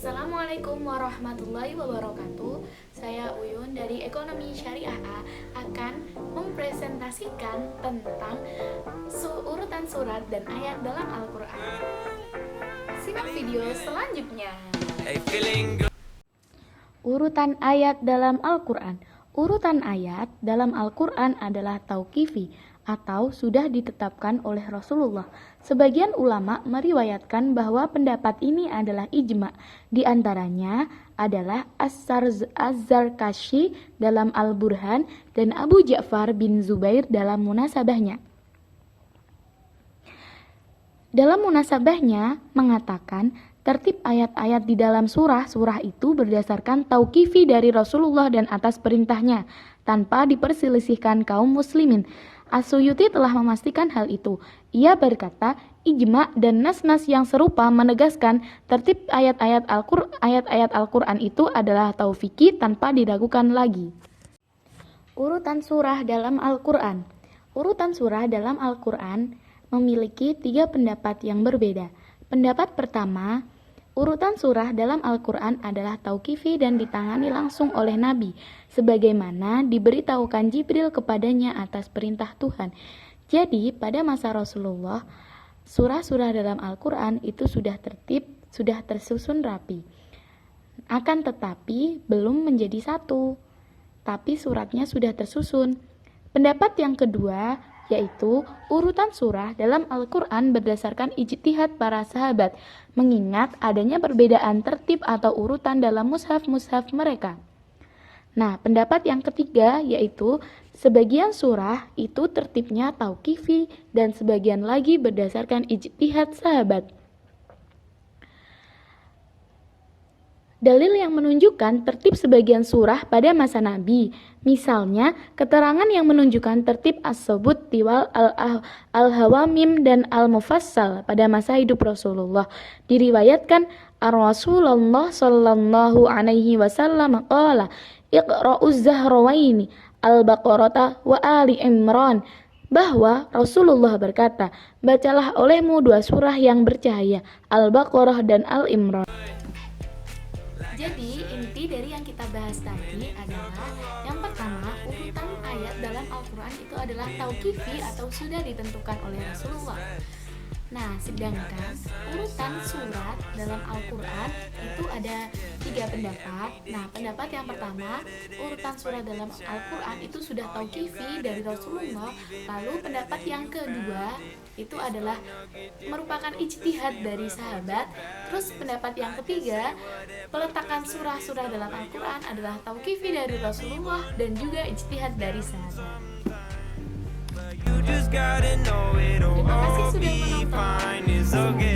Assalamualaikum warahmatullahi wabarakatuh. Saya Uyun dari Ekonomi Syariah A akan mempresentasikan tentang urutan surat dan ayat dalam Al-Quran. Simak video selanjutnya. Urutan ayat dalam Al-Quran. Urutan ayat dalam Al-Quran adalah tauqifi atau sudah ditetapkan oleh Rasulullah. Sebagian ulama meriwayatkan bahwa pendapat ini adalah ijma. Di antaranya adalah Az-Zarkashi dalam Al-Burhan dan Abu Ja'far bin Zubair dalam munasabahnya. Dalam munasabahnya mengatakan tertib ayat-ayat di dalam surah itu berdasarkan tauqifi dari Rasulullah dan atas perintahnya, tanpa diperselisihkan kaum muslimin. As-Suyuti telah memastikan hal itu. Ia berkata, ijma dan nas-nas yang serupa menegaskan tertib ayat-ayat Al-Quran itu adalah tauqifi tanpa diragukan lagi. Urutan surah dalam Al-Quran. Urutan surah dalam Al-Quran memiliki 3 pendapat yang berbeda. Pendapat pertama, urutan surah dalam Al-Quran adalah tauqifi dan ditangani langsung oleh Nabi, sebagaimana diberitahukan Jibril kepadanya atas perintah Tuhan. Jadi, pada masa Rasulullah, surah-surah dalam Al-Quran itu sudah tersusun rapi. Akan tetapi, belum menjadi satu, tapi suratnya sudah tersusun. Pendapat yang kedua, yaitu urutan surah dalam Al-Quran berdasarkan ijtihad para sahabat, mengingat adanya perbedaan tertib atau urutan dalam mushaf-mushaf mereka. Nah, pendapat yang ketiga yaitu sebagian surah itu tertibnya tauqifi dan sebagian lagi berdasarkan ijtihad sahabat. Dalil yang menunjukkan tertib sebagian surah pada masa Nabi, misalnya keterangan yang menunjukkan tertib as-subut, tiwal, al-hawamim, dan al-mufassal pada masa hidup Rasulullah. Diriwayatkan Rasulullah sallallahu alaihi wasallam qala, iqra'uz zahrawaini al-baqarata wa ali imran, bahwa Rasulullah berkata, bacalah olehmu 2 surah yang bercahaya, Al-Baqarah dan Al-Imran. Jadi, inti dari yang kita bahas tadi adalah yang pertama, urutan ayat dalam Al-Quran itu adalah tauqifi atau sudah ditentukan oleh Rasulullah. Nah, sedangkan urutan surat dalam Al-Quran itu ada 3 pendapat. Nah, pendapat yang pertama, urutan surat dalam Al-Quran itu sudah tauqifi dari Rasulullah. Lalu pendapat yang kedua itu adalah merupakan ijtihad dari sahabat. Terus pendapat yang ketiga, peletakan surah-surah dalam Al-Quran adalah tauqifi dari Rasulullah dan juga ijtihad dari sahabat. Terima kasih sudah menonton.